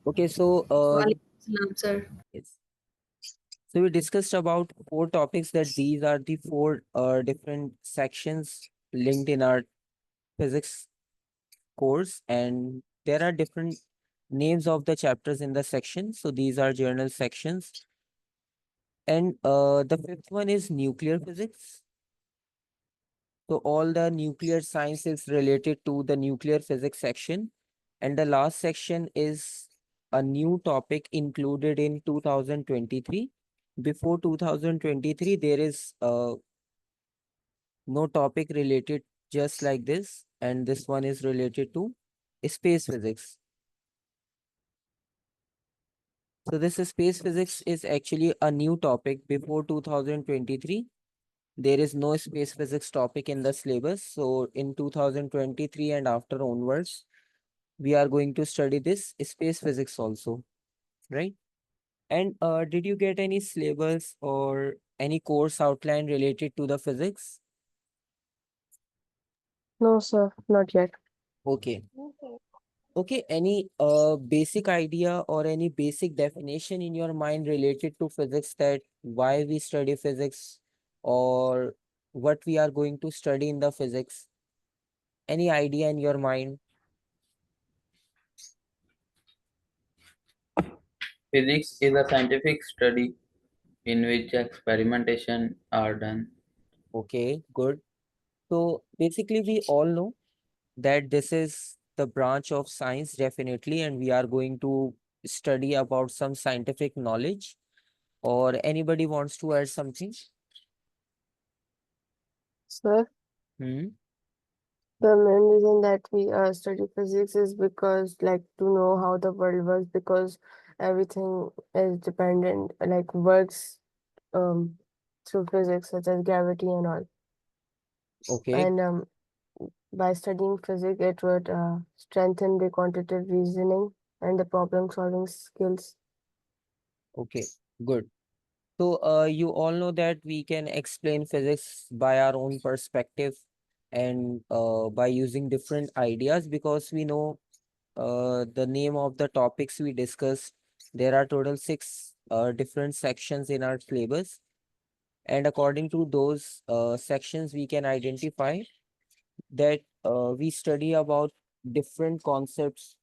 Okay, so Walaikum Salam, sir. yes. So we discussed about four topics that these are the four different sections linked in our physics course, and there are different names of the chapters in the section. So these are journal sections, and the fifth one is nuclear physics. So all the nuclear science is related to the nuclear physics section, and the last section is a new topic included in 2023. Before 2023, there is no topic related just like this, and this one is related to space physics. So this space physics is actually a new topic before 2023. There is no space physics topic in the syllabus. So in 2023 and after onwards, we are going to study this space physics also, right? And did you get any syllabus or any course outline related to the physics? No, sir, not yet. Okay. Okay, any basic idea or any basic definition in your mind related to physics, that why we study physics or what we are going to study in the physics? Any idea in your mind? Physics is a scientific study in which experimentation are done. Okay, good. So basically, we all know that this is the branch of science, definitely, and we are going to study about some scientific knowledge. Or anybody wants to add something? Sir, Hmm. the main reason that we study physics is because, like, to know how the world works, because everything is dependent, like, works um through physics, such as gravity and all. Okay, And by studying physics, it would strengthen the quantitative reasoning and the problem-solving skills. okay, good. So, you all know that we can explain physics by our own perspective and by using different ideas, because we know the name of the topics we discussed. There are total six different sections in our syllabus, and according to those sections, we can identify that we study about different concepts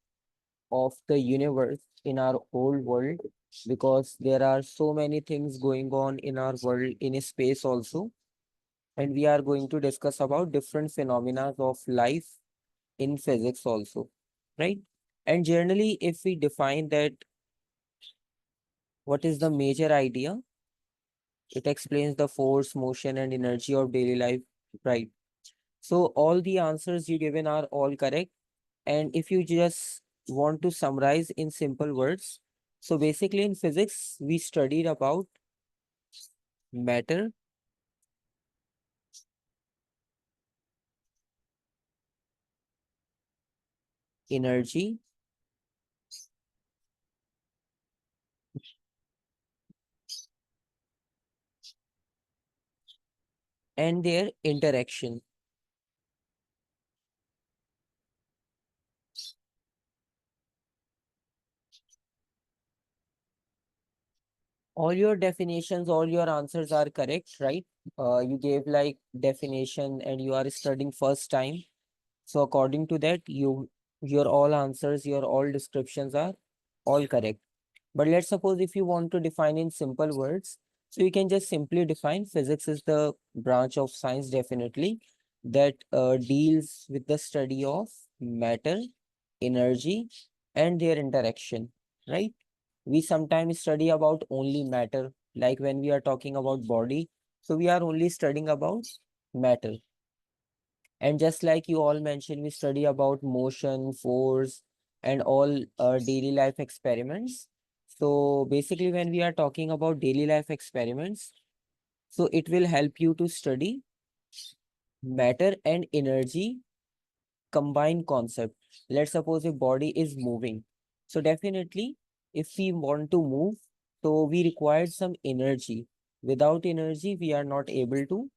of the universe in our whole world, because there are so many things going on in our world in space also, and we are going to discuss about different phenomena of life in physics also, right? And generally, if we define that what is the major idea, it explains the force, motion, and energy of daily life, right? So all the answers you given are all correct. And if you just want to summarize in simple words, so basically in physics, we studied about matter, energy, and their interaction. All your definitions, all your answers are correct, right? You gave like definition and you are studying first time. So according to that, your all answers, your all descriptions are all correct. But let's suppose if you want to define in simple words, so you can just simply define physics is the branch of science, definitely, that deals with the study of matter, energy, and their interaction, right? We sometimes study about only matter, like when we are talking about body, so we are only studying about matter. And just like you all mentioned, we study about motion, force, and all daily life experiments. So basically, when we are talking about daily life experiments, so it will help you to study matter and energy combined concept. Let's suppose a body is moving. So definitely, if we want to move, so we require some energy. Without energy, we are not able to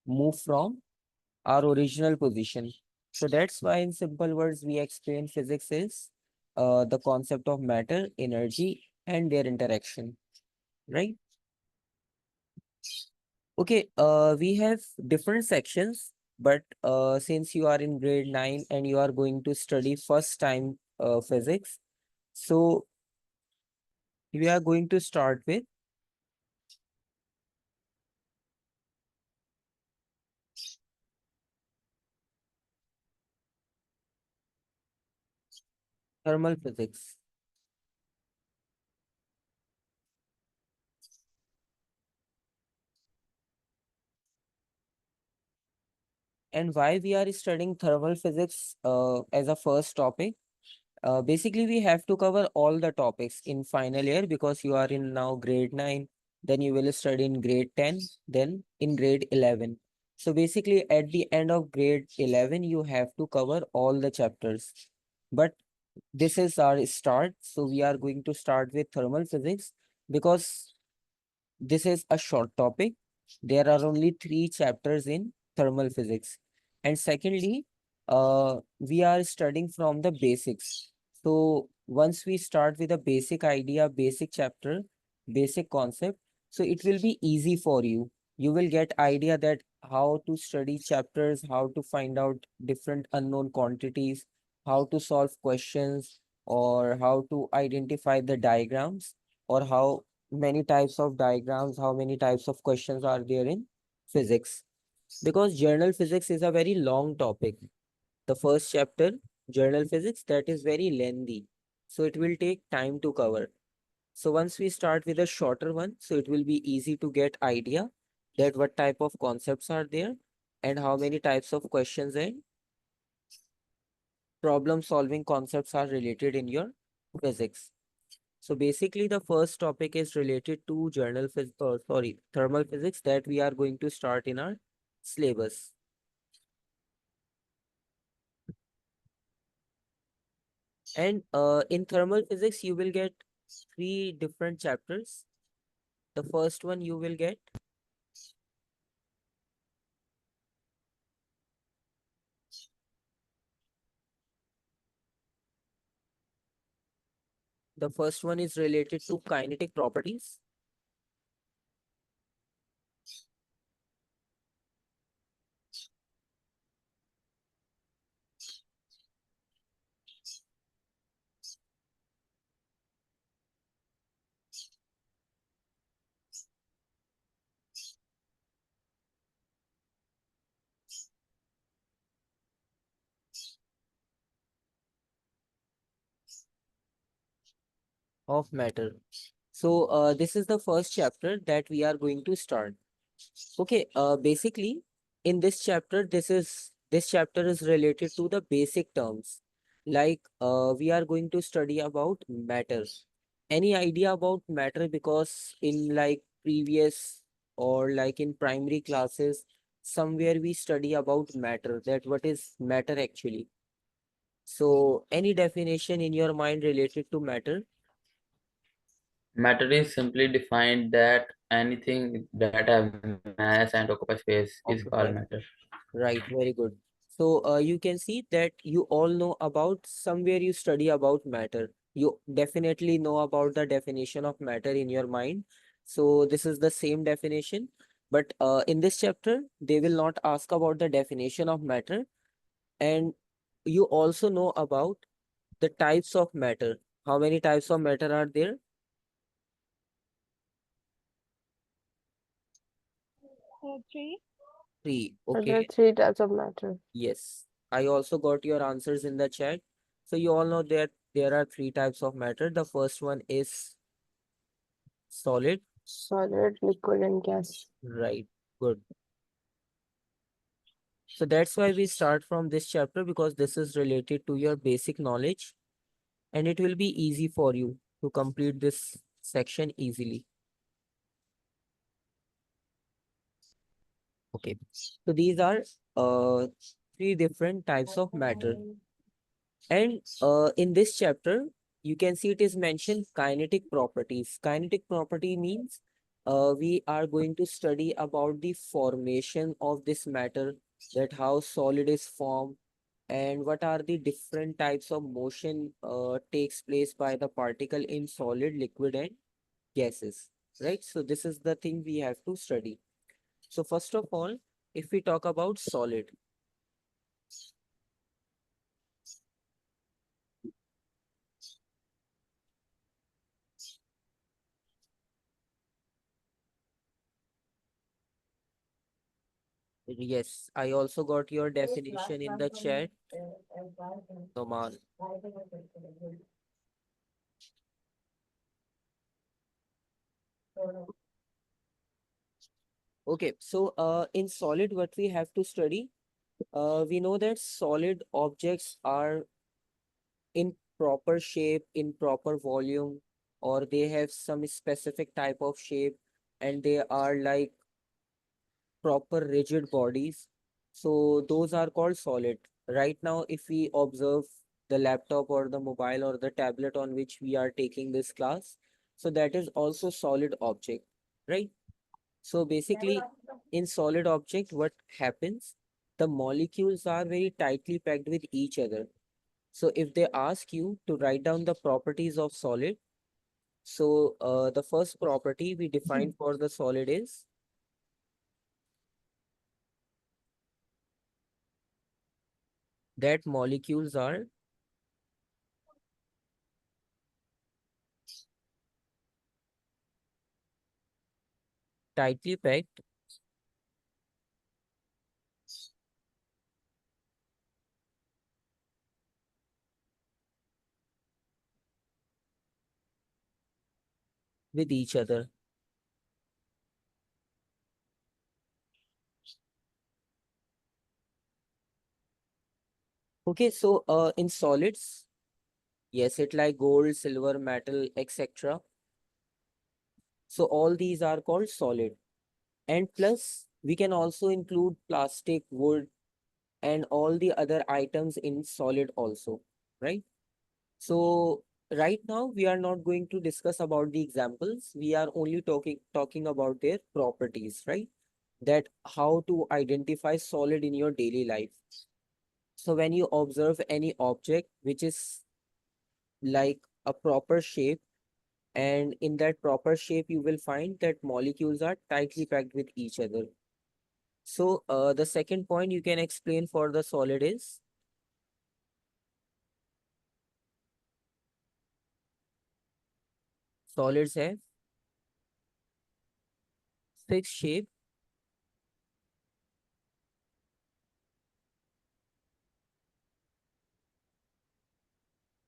move from our original position. So that's why in simple words, we explain physics is the concept of matter, energy, and their interaction, right? Okay, we have different sections, but since you are in grade 9 and you are going to study first time physics, so we are going to start with thermal physics. And why we are studying thermal physics as a first topic? Basically, we have to cover all the topics in final year because you are in now grade 9, then you will study in grade 10, then in grade 11. So basically, at the end of grade 11, you have to cover all the chapters. But this is our start. So we are going to start with thermal physics because this is a short topic. There are only 3 chapters in thermal physics. And secondly, we are studying from the basics. So once we start with a basic idea, basic chapter, basic concept, so it will be easy for you. You will get idea that how to study chapters, how to find out different unknown quantities, how to solve questions, or how to identify the diagrams, or how many types of diagrams, how many types of questions are there in physics. Because general physics is a very long topic. The first chapter, general physics, that is very lengthy. So it will take time to cover. So once we start with a shorter one, so it will be easy to get idea that what type of concepts are there and how many types of questions and problem solving concepts are related in your physics. So basically, the first topic is related to thermal physics that we are going to start in our syllabus. And in thermal physics, you will get 3 different chapters. The first one you will get the first one is related to kinetic properties. Of matter. So this is the first chapter that we are going to start. Okay, basically in this chapter is related to the basic terms. Like we are going to study about matter. Any idea about matter? Because in like previous or like in primary classes, somewhere we study about matter, that what is matter actually. So any definition in your mind related to matter? Matter is simply defined that anything that have mass and occupies space is called Occupy. matter. Right, very good. So you can see that you all know about somewhere you study about matter. You definitely know about the definition of matter in your mind. So this is the same definition. But in this chapter, they will not ask about the definition of matter. And you also know about the types of matter. How many types of matter are there? 3. 3. There are Okay. 3 types of matter. Yes. I also got your answers in the chat. So you all know that there are 3 types of matter. The first one is solid. Solid, liquid, and gas. Right. Good. So that's why we start from this chapter because this is related to your basic knowledge and it will be easy for you to complete this section easily. Okay. So these are 3 different types of matter. And in this chapter, you can see it is mentioned kinetic properties. Kinetic property means we are going to study about the formation of this matter, that how solid is formed, And what are the different types of motion takes place by the particle in solid, liquid, and gases, right? So this is the thing we have to study. So first of all, if we talk about solid, yes, I also got your definition in the chat, Noman. Okay, so in solid, what we have to study, we know that solid objects are in proper shape, in proper volume, or they have some specific type of shape, and they are like proper rigid bodies. So those are called solid. Right now, if we observe the laptop or the mobile or the tablet on which we are taking this class, so that is also solid object, right? So basically, in solid object, what happens? The molecules are very tightly packed with each other. So if they ask you to write down the properties of solid, so the first property we define for the solid is that molecules are tightly packed with each other. Okay, so in solids, yes, it like gold, silver, metal, etc. So all these are called solid. And plus, we can also include plastic, wood, and all the other items in solid also, right? So right now we are not going to discuss about the examples. We are only talking about their properties, right? That how to identify solid in your daily life. So when you observe any object which is like a proper shape, and in that proper shape you will find that molecules are tightly packed with each other. So the second point you can explain for the solid is solids have fixed shape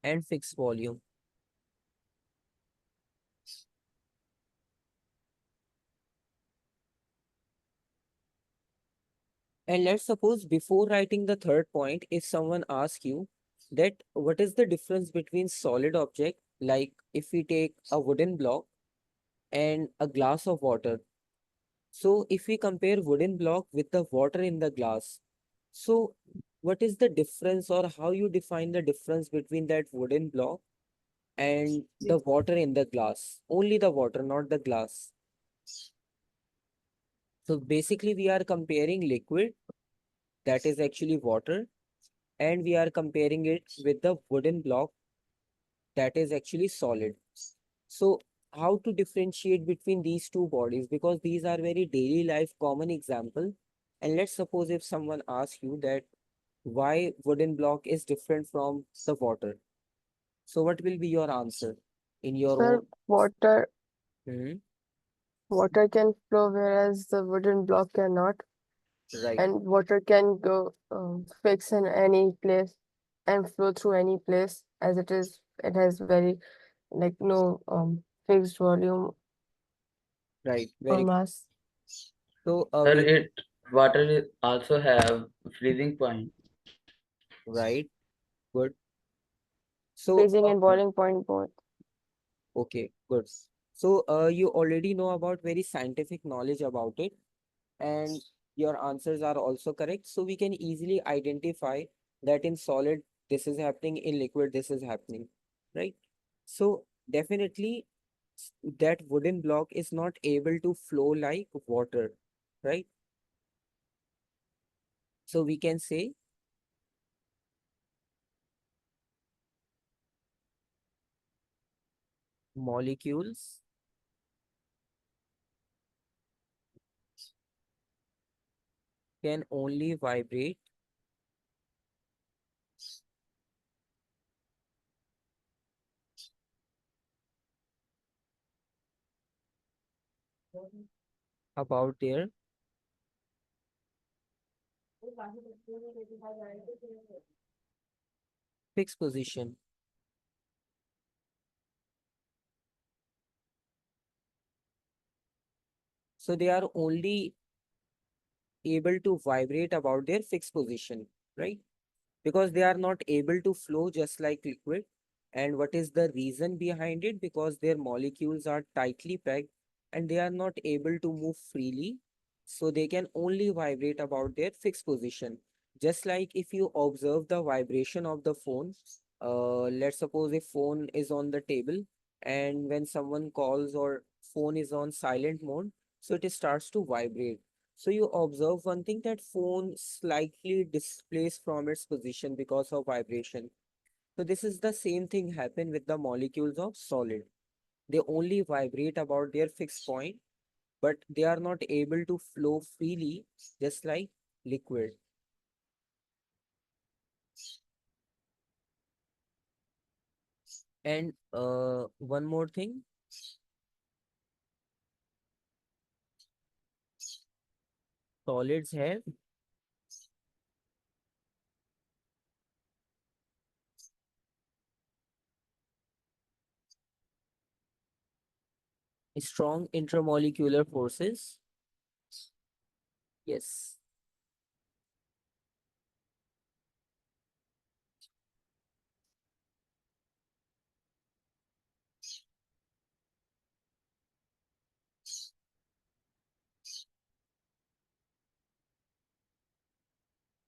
and fixed volume. And let's suppose before writing the third point, if someone asks you that what is the difference between solid object, like if we take a wooden block and a glass of water. So if we compare wooden block with the water in the glass, so what is the difference or how you define the difference between that wooden block and the water in the glass? Only the water, not the glass. So basically we are comparing liquid, that is actually water, and we are comparing it with the wooden block that is actually solid. So how to differentiate between these two bodies, because these are very daily life common example. And let's suppose if someone asks you that why wooden block is different from the water, so what will be your answer in your Sir, own? water Mhm. water can flow whereas the wooden block cannot, Right, and water can go fix in any place and flow through any place as it is. It has very like no fixed volume right, or very good. mass. So Sir, it water also have freezing point. right, good. So Freezing and boiling point both. okay, good. So you already know about very scientific knowledge about it, and your answers are also correct. So we can easily identify that in solid, this is happening, in liquid, this is happening, right? So definitely that wooden block is not able to flow like water, right? So we can say molecules can only vibrate about their fixed position. So they are only able to vibrate about their fixed position, right? Because they are not able to flow just like liquid. And what is the reason behind it? Because their molecules are tightly packed and they are not able to move freely. So they can only vibrate about their fixed position. Just like if you observe the vibration of the phone, let's suppose a phone is on the table and when someone calls or phone is on silent mode, so it starts to vibrate. So you observe one thing that phone slightly displays from its position because of vibration. So this is the same thing happen with the molecules of solid. They only vibrate about their fixed point, but they are not able to flow freely just like liquid. And one more thing, solids have strong intermolecular forces. Yes.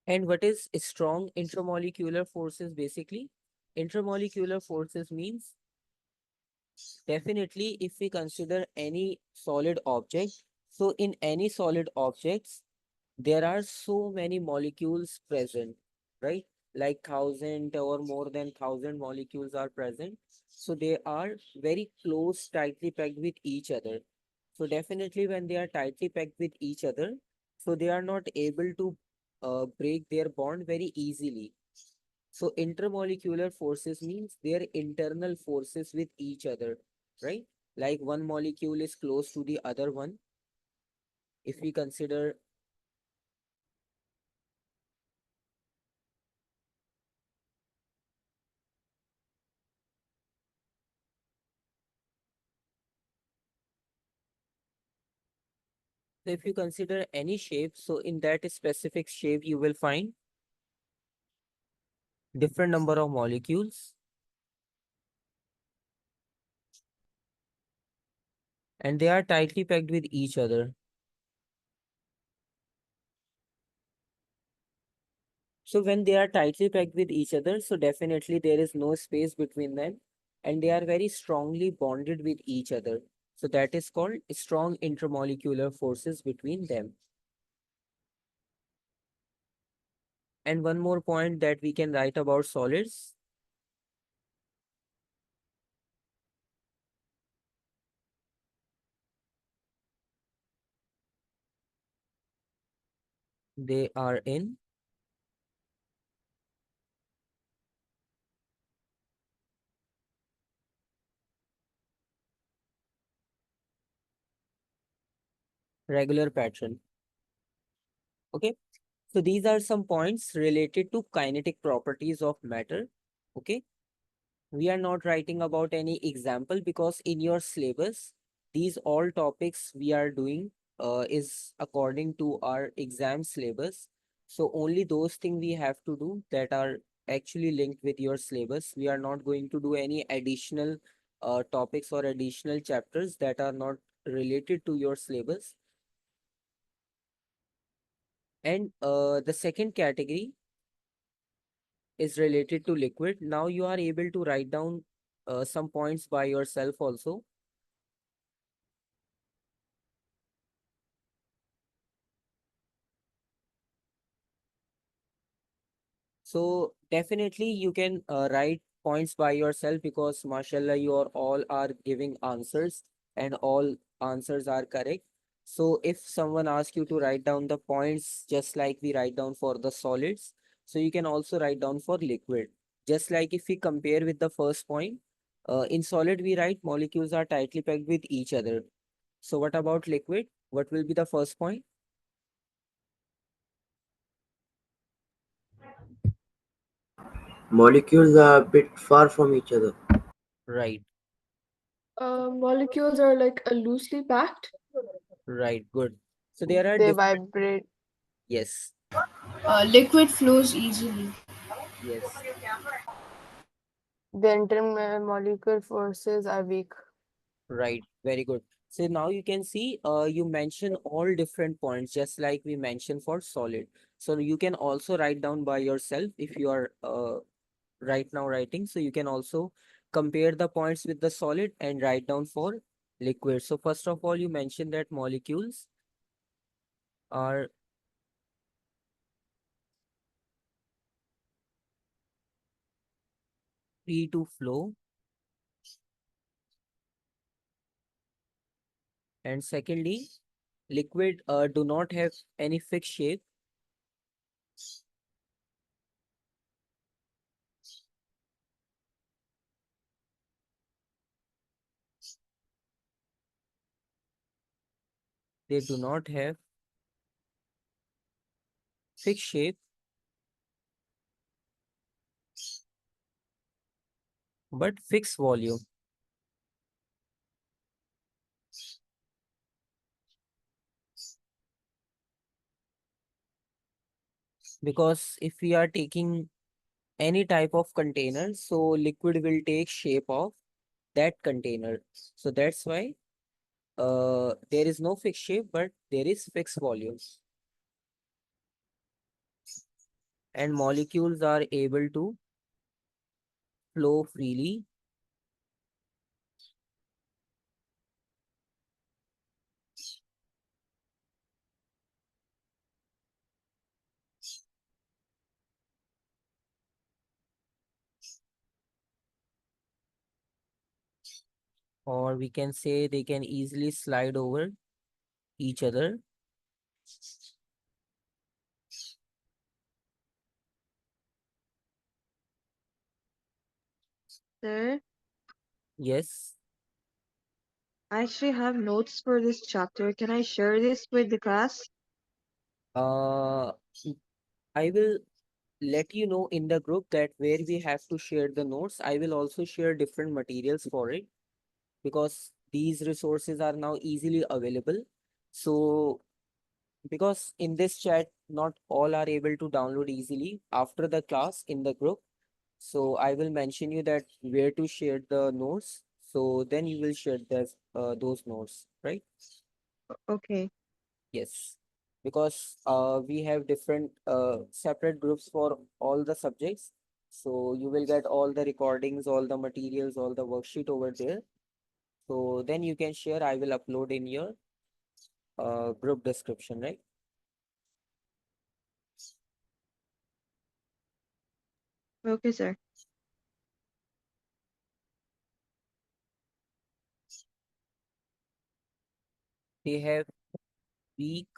And what is strong intermolecular forces basically? Intermolecular forces means definitely if we consider any solid object, so in any solid objects, there are so many molecules present, right? Like thousand or more than thousand molecules are present. So they are very close, tightly packed with each other. So definitely when they are tightly packed with each other, so they are not able to break their bond very easily. So intermolecular forces means their internal forces with each other, right? Like one molecule is close to the other one. If we consider, so if you consider any shape, so in that specific shape, you will find different number of molecules and they are tightly packed with each other. So when they are tightly packed with each other, so definitely there is no space between them and they are very strongly bonded with each other. So that is called strong intermolecular forces between them. And one more point that we can write about solids, they are in regular pattern. Okay. So these are some points related to kinetic properties of matter. Okay. We are not writing about any example because in your syllabus, these all topics we are doing is according to our exam syllabus. So only those things we have to do that are actually linked with your syllabus. We are not going to do any additional topics or additional chapters that are not related to your syllabus. And the second category is related to liquid. Now you are able to write down some points by yourself also. So definitely you can write points by yourself because mashallah you are all are giving answers and all answers are correct. So if someone asks you to write down the points just like we write down for the solids, so you can also write down for liquid. Just like if we compare with the first point, in solid we write molecules are tightly packed with each other. So what about liquid? What will be the first point? Molecules are a bit far from each other. Right, Molecules are like loosely packed. right, good. So there are They different, vibrate. yes, Liquid flows easily. yes. The intermolecular forces are weak. Right, very good. So now you can see you mention all different points just like we mentioned for solid. So you can also write down by yourself if you are right now writing. So you can also compare the points with the solid and write down for liquid. So first of all, you mentioned that molecules are free to flow. And secondly, liquid do not have any fixed shape. They do not have fixed shape, but fixed volume. Because if we are taking any type of container, so liquid will take shape of that container. So that's why there is no fixed shape, but there is fixed volumes. And molecules are able to flow freely. Or we can say they can easily slide over each other. Sir, Yes. I actually have notes for this chapter. Can I share this with the class? Uh, I will let you know in the group that where we have to share the notes. I will also share different materials for it because these resources are now easily available. So because in this chat, not all are able to download easily after the class in the group. So I will mention you that where to share the notes. So then you will share those notes, right? Okay. Yes. Because we have different separate groups for all the subjects. So you will get all the recordings, all the materials, all the worksheet over there. So then you can share. I will upload in your group description, right? Okay, sir. They have weak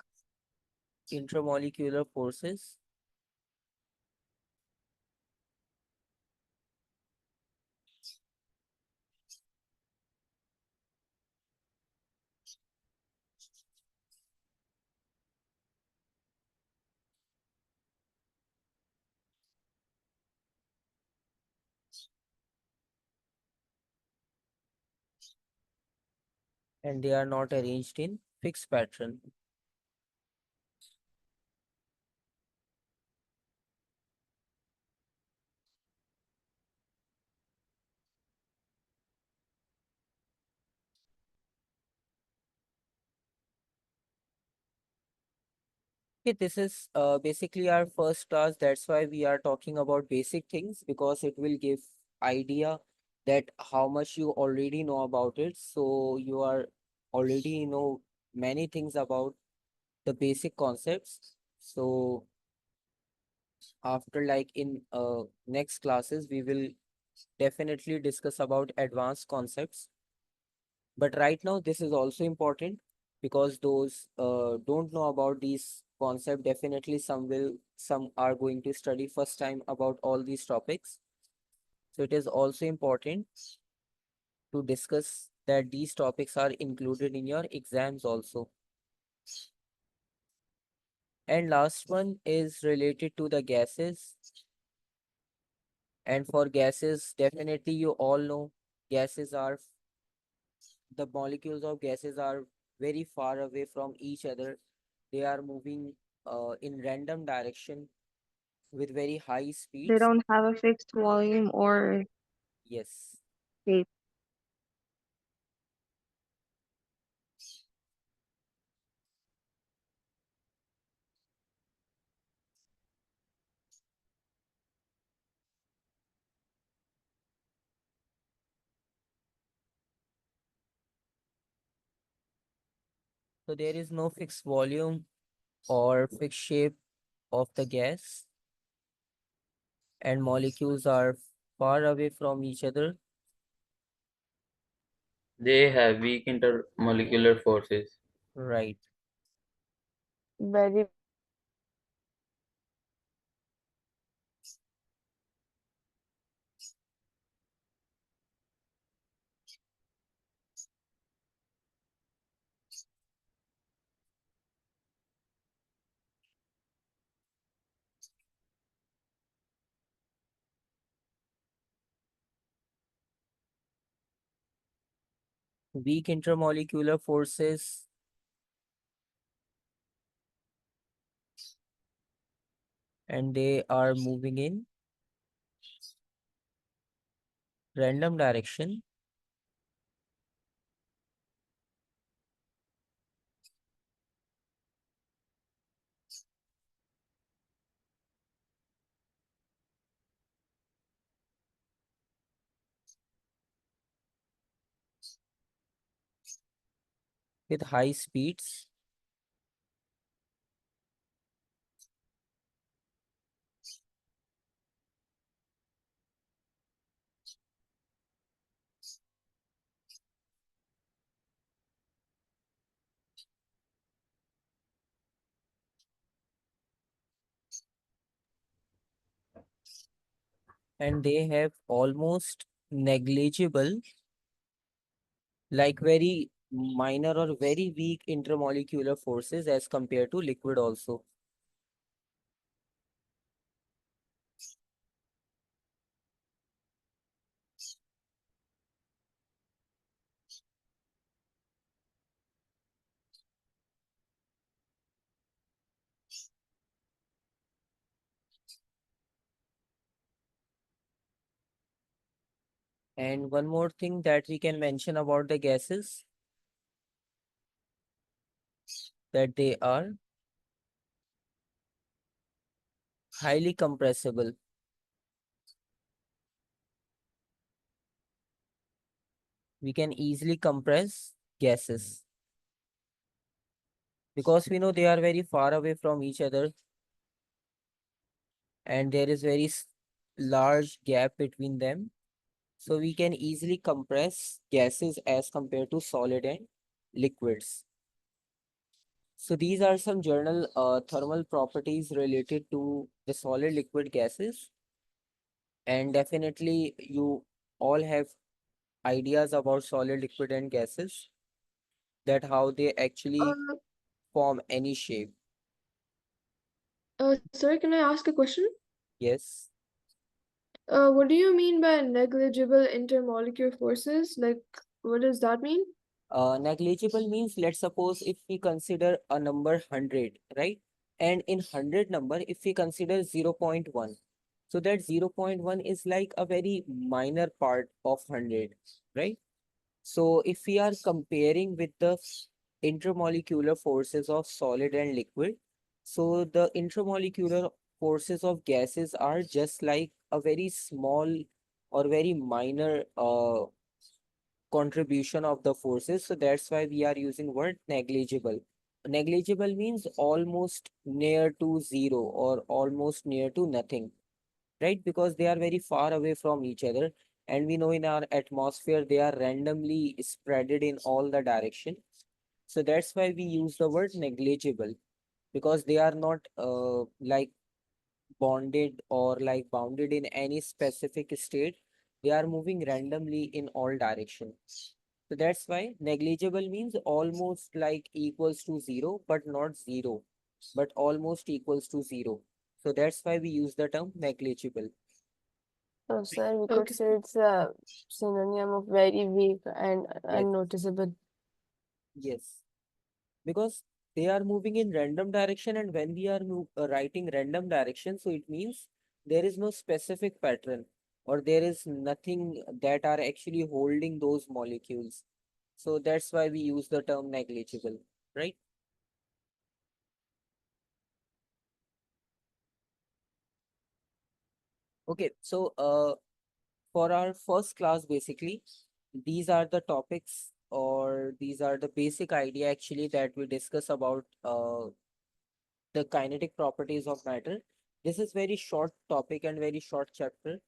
intramolecular forces and they are not arranged in fixed pattern. Okay, this is basically our first class. That's why we are talking about basic things because it will give idea that how much you already know about it. So you are already know many things about the basic concepts. So after like in next classes, we will definitely discuss about advanced concepts. But right now, this is also important because those don't know about these concepts, definitely some are going to study first time about all these topics. So it is also important to discuss that these topics are included in your exams also. And last one is related to the gases. And for gases, definitely you all know gases are, the molecules of gases are very far away from each other. They are moving in random direction with very high They speeds. don't have a fixed volume or Yes. shape. So there is no fixed volume or fixed shape of the gas, and molecules are far away from each other. They have weak intermolecular forces. Right. Very Weak intermolecular forces, and they are moving in random direction. With high speeds. And they have almost negligible, like very minor or very weak intermolecular forces as compared to liquid also. And one more thing that we can mention about the gases, that they are highly compressible. We can easily compress gases because we know they are very far away from each other, and there is very large gap between them. So we can easily compress gases as compared to solid and liquids. So these are some general thermal properties related to the solid liquid gases. And definitely you all have ideas about solid liquid and gases, that how they actually Uh, form any shape. Sir, can I ask a question? Yes. What do you mean by negligible intermolecular forces? Like, what does that mean? Negligible means, let's suppose if we consider a number 100, right? And in 100 number, if we consider 0.1, so that 0.1 is like a very minor part of 100, right? So if we are comparing with the intermolecular forces of solid and liquid, so the intermolecular forces of gases are just like a very small or very minor contribution of the forces. So that's why we are using word negligible. Negligible means almost near to zero or almost near to nothing. right? Because they are very far away from each other. And we know in our atmosphere, they are randomly spreaded in all the direction. So that's why we use the word negligible, because they are not like bonded or like bounded in any specific state. They are moving randomly in all directions. So that's why negligible means almost like equals to zero, but not zero, but almost equals to zero. So that's why we use the term negligible. So, sir, we could Okay. say it's a synonym of very weak and Yes. unnoticeable. Yes. Because they are moving in random direction, and when we are writing random direction, so it means there is no specific pattern, or there is nothing that are actually holding those molecules. So that's why we use the term negligible, right? Okay, so for our first class, basically, these are the topics, or these are the basic idea actually that we discuss about the kinetic properties of matter. This is very short topic and very short chapter,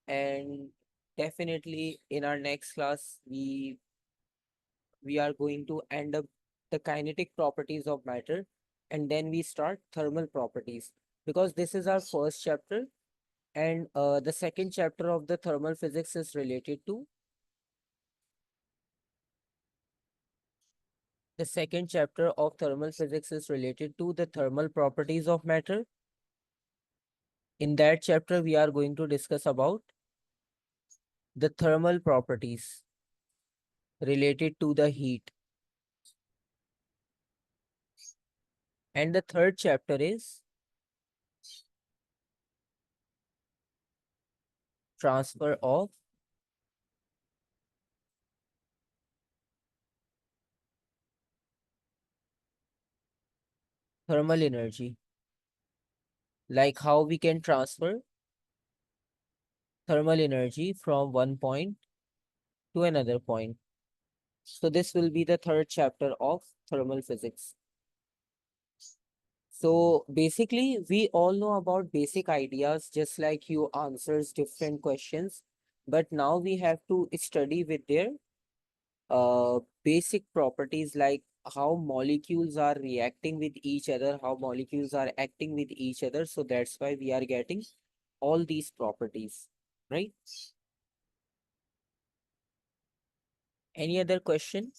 and definitely in our next class we are going to end up the kinetic properties of matter, and then we start thermal properties, because this is our first chapter, and the second chapter of the thermal physics is related to the second chapter of thermal physics is related to the thermal properties of matter. In that chapter, we are going to discuss about the thermal properties related to the heat. And the third chapter is transfer of thermal energy, like how we can transfer thermal energy from one point to another point. So this will be the third chapter of thermal physics. So basically, we all know about basic ideas, just like you answers different questions, but now we have to study with their basic properties, like how molecules are reacting with each other, how molecules are acting with each other. So that's why we are getting all these properties, right? Any other question?